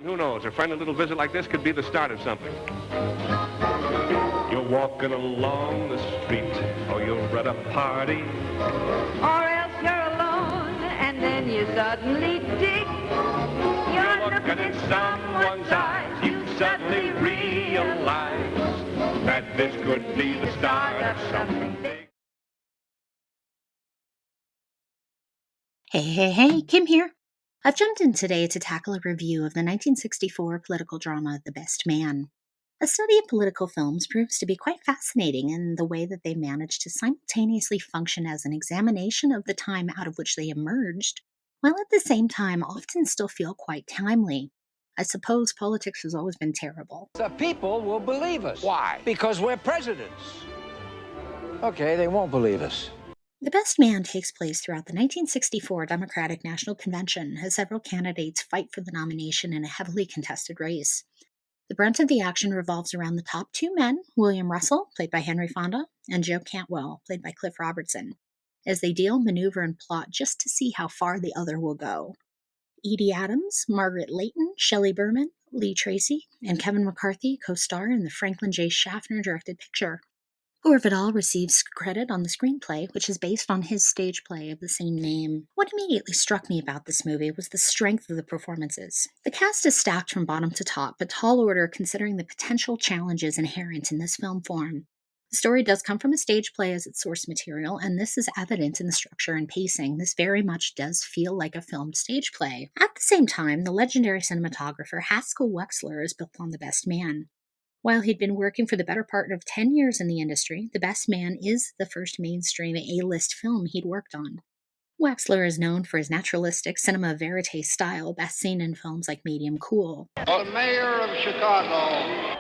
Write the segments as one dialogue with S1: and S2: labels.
S1: Who knows, a friendly little visit like this could be the start of something. You're walking along the street, or you're at a party.
S2: Or else you're alone, and then you suddenly dig. You're looking in someone's eyes, you suddenly realize that this could be the start of something big.
S3: Hey, Kim here. I've jumped in today to tackle a review of the 1964 political drama The Best Man. A study of political films proves to be quite fascinating in the way that they manage to simultaneously function as an examination of the time out of which they emerged, while at the same time often still feel quite timely. I suppose politics has always been terrible.
S4: The people will believe us.
S5: Why?
S4: Because we're presidents. Okay, they won't believe us.
S3: The Best Man takes place throughout the 1964 Democratic National Convention as several candidates fight for the nomination in a heavily contested race. The brunt of the action revolves around the top two men, William Russell, played by Henry Fonda, and Joe Cantwell, played by Cliff Robertson, as they deal, maneuver, and plot just to see how far the other will go. Edie Adams, Margaret Leighton, Shelley Berman, Lee Tracy, and Kevin McCarthy co-star in the Franklin J. Schaffner-directed picture. Gore Vidal receives credit on the screenplay, which is based on his stage play of the same name. What immediately struck me about this movie was the strength of the performances. The cast is stacked from bottom to top, but tall order considering the potential challenges inherent in this film form. The story does come from a stage play as its source material, and this is evident in the structure and pacing. This very much does feel like a filmed stage play. At the same time, the legendary cinematographer Haskell Wexler is built on The Best Man. While he'd been working for the better part of 10 years in the industry, The Best Man is the first mainstream A-list film he'd worked on. Wexler is known for his naturalistic cinema verite style, best seen in films like Medium Cool.
S6: The mayor of Chicago.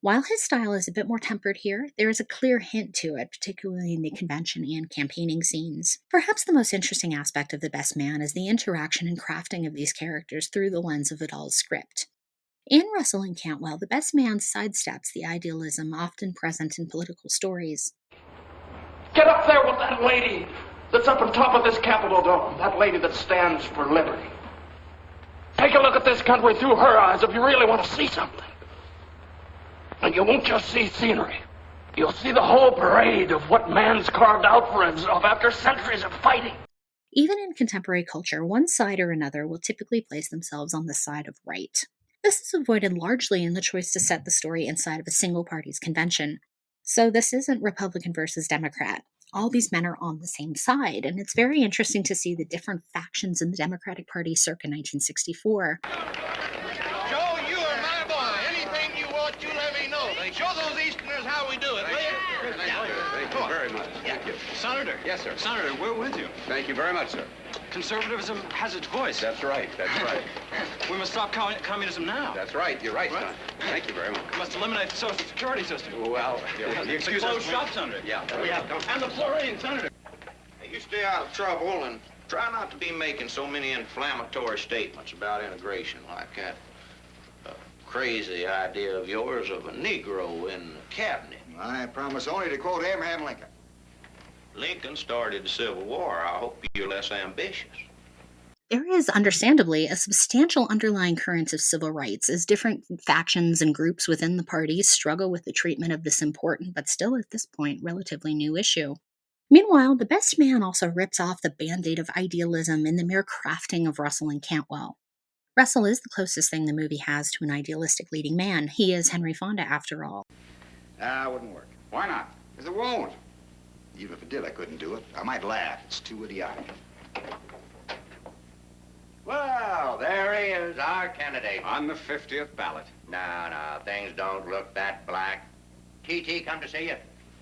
S3: While his style is a bit more tempered here, there is a clear hint to it, particularly in the convention and campaigning scenes. Perhaps the most interesting aspect of The Best Man is the interaction and crafting of these characters through the lens of Vidal's script. In Russell and Cantwell, The Best Man sidesteps the idealism often present in political stories.
S7: Get up there with that lady that's up on top of this Capitol dome, that lady that stands for liberty. Take a look at this country through her eyes if you really want to see something. And you won't just see scenery. You'll see the whole parade of what man's carved out for himself after centuries of fighting.
S3: Even in contemporary culture, one side or another will typically place themselves on the side of right. This is avoided largely in the choice to set the story inside of a single party's convention. So this isn't Republican versus Democrat. All these men are on the same side, and it's very interesting to see the different factions in the Democratic Party circa 1964.
S6: Show those Easterners how we do it, will you?
S5: Thank you very much.
S6: Yeah.
S5: Thank you.
S8: Senator.
S5: Yes, sir.
S8: Senator, we're with you.
S5: Thank you very much, sir.
S8: Conservatism has its voice.
S5: That's right. That's right.
S8: We must stop communism now.
S5: That's right. You're right,
S8: Right.
S5: son. Thank you very much.
S8: We must eliminate the social security system.
S5: Well,
S8: The
S5: excuse
S8: closed
S5: us.
S8: shop, Senator.
S5: Yeah.
S8: And the fluorine, Senator.
S6: Hey, you stay out of trouble and try not to be making so many inflammatory statements about integration like that. Crazy idea of yours of a Negro in the cabinet.
S9: I promise only to quote Abraham Lincoln.
S6: Lincoln started the Civil War. I hope you're less ambitious.
S3: There is, understandably, a substantial underlying current of civil rights as different factions and groups within the parties struggle with the treatment of this important, but still at this point, relatively new issue. Meanwhile, The Best Man also rips off the band-aid of idealism in the mere crafting of Russell and Cantwell. Russell is the closest thing the movie has to an idealistic leading man. He is Henry Fonda, after all.
S9: It wouldn't work.
S5: Why not?
S9: Because it won't. Even if it did, I couldn't do it. I might laugh. It's too idiotic.
S6: Well, there he is, our candidate.
S5: On the 50th ballot.
S6: No, things don't look that black. T.T. come to see you.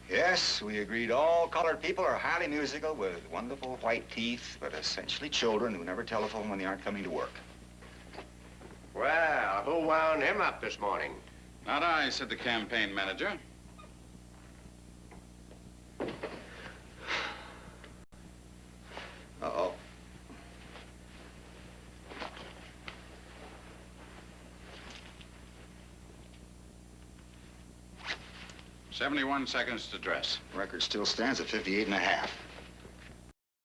S9: Yes, we agreed all colored people are highly musical with wonderful white teeth, but essentially children who never telephone when they aren't coming to work.
S5: Well, who wound him up this morning?
S10: Not I, said the campaign manager.
S9: Uh-oh.
S10: "71 seconds to dress."
S9: Record still stands at 58 and a half.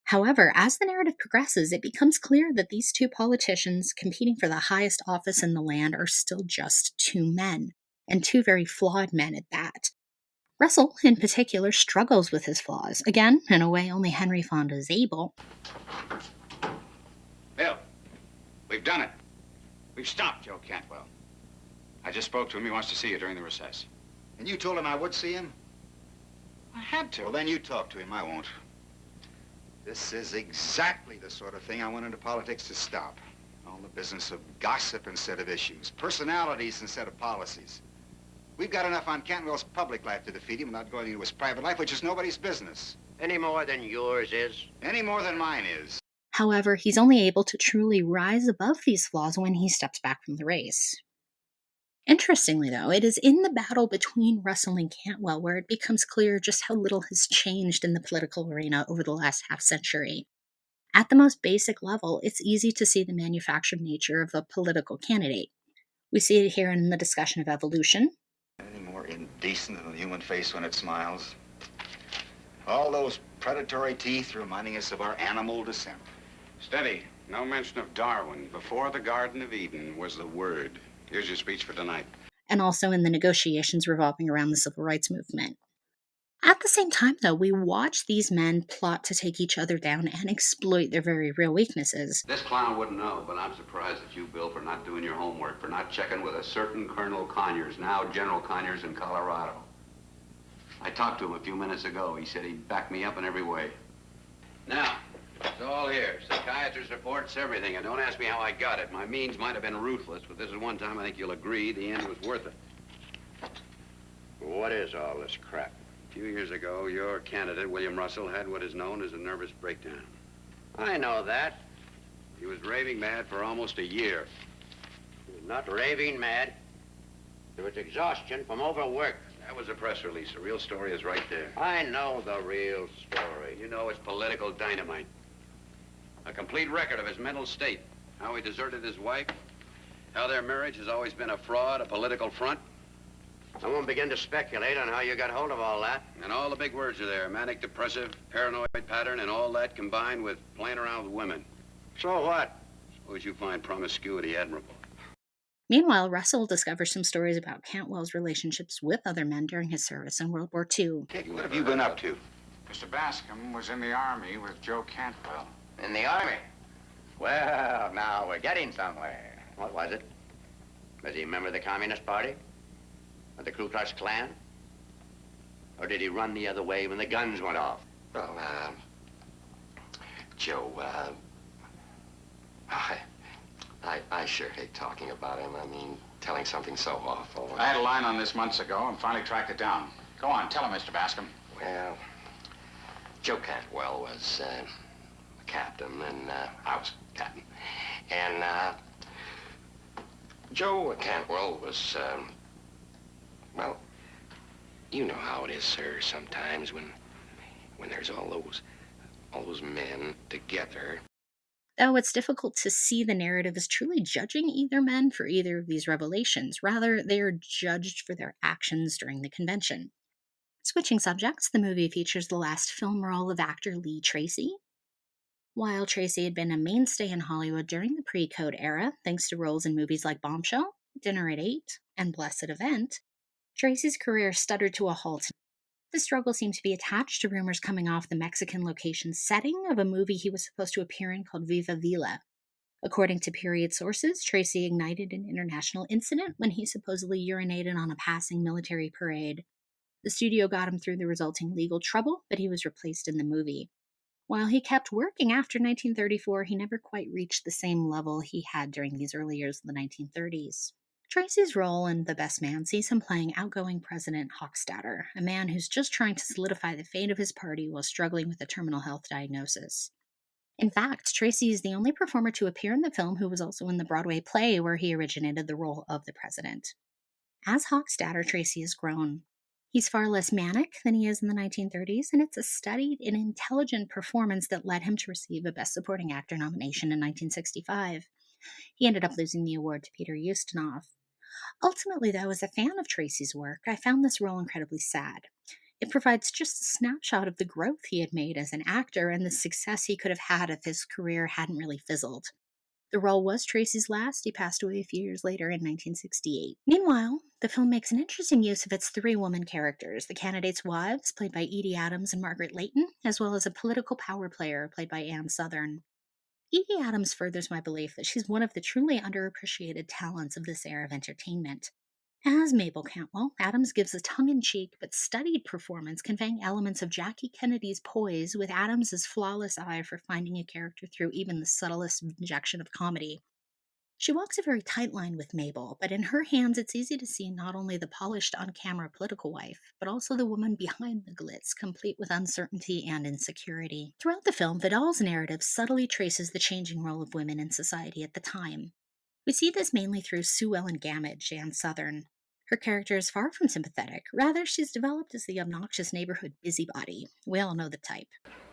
S3: However, as the narrative progresses, it becomes clear that these two politicians competing for the highest office in the land are still just two men, and two very flawed men at that. Russell, in particular, struggles with his flaws, again, in a way only Henry Fonda is able.
S10: Bill, we've done it. We've stopped Joe Cantwell. I just spoke to him. He wants to see you during the recess.
S9: And you told him I would see him?
S10: I had to.
S9: Well, then you talk to him. I won't. This is exactly the sort of thing I went into politics to stop. All the business of gossip instead of issues, personalities instead of policies. We've got enough on Cantwell's public life to defeat him without going into his private life, which is nobody's business.
S5: Any more than yours is?
S9: Any more than mine is.
S3: However, he's only able to truly rise above these flaws when he steps back from the race. Interestingly, though, it is in the battle between Russell and Cantwell where it becomes clear just how little has changed in the political arena over the last half-century. At the most basic level, it's easy to see the manufactured nature of a political candidate. We see it here in the discussion of evolution.
S9: Any more indecent than the human face when it smiles? All those predatory teeth reminding us of our animal descent.
S10: Steady. No mention of Darwin. Before the Garden of Eden was the word. Here's your speech for tonight.
S3: And also in the negotiations revolving around the civil rights movement. At the same time, though, we watch these men plot to take each other down and exploit their very real weaknesses.
S11: This clown wouldn't know, but I'm surprised at you, Bill, for not doing your homework, for not checking with a certain Colonel Conyers, now General Conyers in Colorado. I talked to him a few minutes ago. He said he'd back me up in every way. Now, it's all here. Psychiatrist reports, everything. And don't ask me how I got it. My means might have been ruthless, but this is one time I think you'll agree the end was worth it.
S5: What is all this crap?
S11: A few years ago, your candidate, William Russell, had what is known as a nervous breakdown.
S5: I know that.
S11: He was raving mad for almost a year.
S5: He was not raving mad. There was exhaustion from overwork.
S11: That was a press release. The real story is right there.
S5: I know the real story.
S11: You know it's political dynamite. A complete record of his mental state. How he deserted his wife. How their marriage has always been a fraud, a political front.
S5: I won't begin to speculate on how you got hold of all that.
S11: And all the big words are there. Manic depressive, paranoid pattern, and all that combined with playing around with women.
S5: So what?
S11: Suppose you find promiscuity admirable.
S3: Meanwhile, Russell discovers some stories about Cantwell's relationships with other men during his service in World War II.
S9: What have you been up to?
S10: Mr. Bascom was in the Army with Joe Cantwell.
S5: In the Army? Well, now we're getting somewhere. What was it? Was he a member of the Communist Party? Or the Ku Klux Klan? Or did he run the other way when the guns went off?
S12: Well, Joe, I sure hate talking about him. I mean, telling something so awful.
S10: I had a line on this months ago and finally tracked it down. Go on, tell him, Mr. Bascom.
S12: Well, Joe Cantwell was a captain, and I was captain. And Joe Cantwell was, well, you know how it is, sir, sometimes when there's all those men together.
S3: Though it's difficult to see the narrative as truly judging either men for either of these revelations. Rather, they are judged for their actions during the convention. Switching subjects, the movie features the last film role of actor Lee Tracy. While Tracy had been a mainstay in Hollywood during the pre-Code era, thanks to roles in movies like Bombshell, Dinner at 8, and Blessed Event, Tracy's career stuttered to a halt. The struggle seemed to be attached to rumors coming off the Mexican location setting of a movie he was supposed to appear in called Viva Villa. According to period sources, Tracy ignited an international incident when he supposedly urinated on a passing military parade. The studio got him through the resulting legal trouble, but he was replaced in the movie. While he kept working after 1934, he never quite reached the same level he had during these early years of the 1930s. Tracy's role in The Best Man sees him playing outgoing President Hochstadter, a man who's just trying to solidify the fate of his party while struggling with a terminal health diagnosis. In fact, Tracy is the only performer to appear in the film who was also in the Broadway play where he originated the role of the president. As Hochstadter, Tracy has grown. He's far less manic than he is in the 1930s, and it's a studied and intelligent performance that led him to receive a Best Supporting Actor nomination in 1965. He ended up losing the award to Peter Ustinov. Ultimately, though, as a fan of Tracy's work, I found this role incredibly sad. It provides just a snapshot of the growth he had made as an actor and the success he could have had if his career hadn't really fizzled. The role was Tracy's last. He passed away a few years later in 1968. Meanwhile, the film makes an interesting use of its three woman characters, the candidates' wives, played by Edie Adams and Margaret Leighton, as well as a political power player, played by Ann Sothern. Edie Adams furthers my belief that she's one of the truly underappreciated talents of this era of entertainment. As Mabel Cantwell, Adams gives a tongue-in-cheek but studied performance conveying elements of Jackie Kennedy's poise with Adams's flawless eye for finding a character through even the subtlest injection of comedy. She walks a very tight line with Mabel, but in her hands it's easy to see not only the polished on-camera political wife, but also the woman behind the glitz, complete with uncertainty and insecurity. Throughout the film, Vidal's narrative subtly traces the changing role of women in society at the time. We see this mainly through Sue Ellen Gamage, Ann Sothern. Her character is far from sympathetic. Rather, she's developed as the obnoxious neighborhood busybody. We all know the type.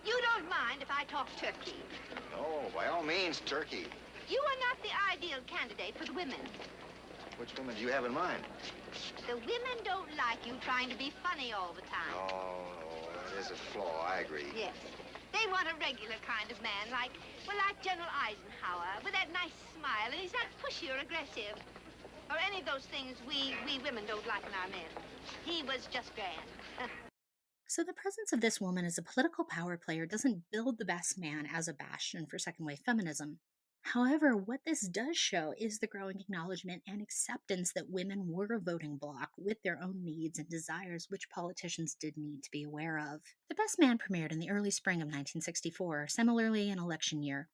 S13: You don't mind if I talk turkey?
S9: Oh, by all means, turkey.
S13: You are not the ideal candidate for the women.
S9: Which women do you have in mind?
S13: The women don't like you trying to be funny all the time.
S9: Oh, that is a flaw. I agree.
S13: Yes. They want a regular kind of man, like General Eisenhower, with that nice smile, and he's not pushy or aggressive. Or any of those things we women don't like in our men. He was just grand.
S3: So the presence of this woman as a political power player doesn't build the best man as a bastion for second-wave feminism. However, what this does show is the growing acknowledgement and acceptance that women were a voting bloc with their own needs and desires, which politicians did need to be aware of. The Best Man premiered in the early spring of 1964, similarly an election year,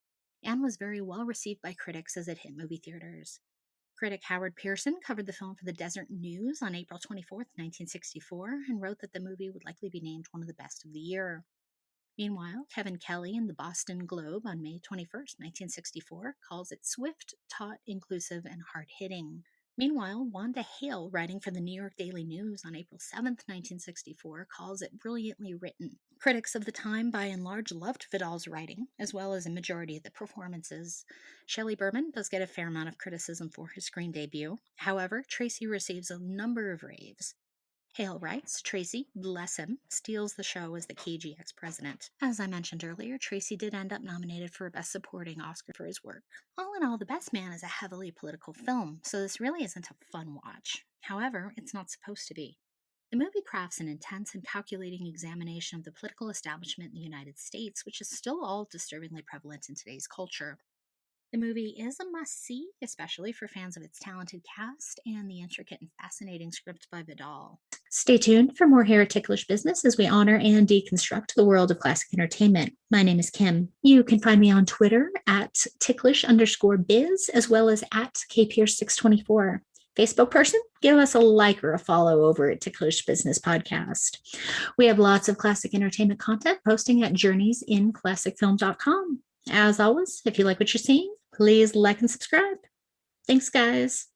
S3: and was very well received by critics as it hit movie theaters. Critic Howard Pearson covered the film for the Desert News on April 24, 1964, and wrote that the movie would likely be named one of the best of the year. Meanwhile, Kevin Kelly in the Boston Globe on May 21, 1964, calls it swift, taut, inclusive, and hard-hitting. Meanwhile, Wanda Hale, writing for the New York Daily News on April 7, 1964, calls it brilliantly written. Critics of the time by and large loved Vidal's writing, as well as a majority of the performances. Shelley Berman does get a fair amount of criticism for his screen debut. However, Tracy receives a number of raves. Hale writes, Tracy, bless him, steals the show as the cagey ex-president. As I mentioned earlier, Tracy did end up nominated for a Best Supporting Oscar for his work. All in all, The Best Man is a heavily political film, so this really isn't a fun watch. However, it's not supposed to be. The movie crafts an intense and calculating examination of the political establishment in the United States, which is still all disturbingly prevalent in today's culture. The movie is a must-see, especially for fans of its talented cast and the intricate and fascinating script by Vidal. Stay tuned for more here at Ticklish Business as we honor and deconstruct the world of classic entertainment. My name is Kim. You can find me on Twitter at ticklish_biz as well as at kpierce624. Facebook person, give us a like or a follow over at Ticklish Business Podcast. We have lots of classic entertainment content posting at journeysinclassicfilm.com. As always, if you like what you're seeing, please like and subscribe. Thanks, guys.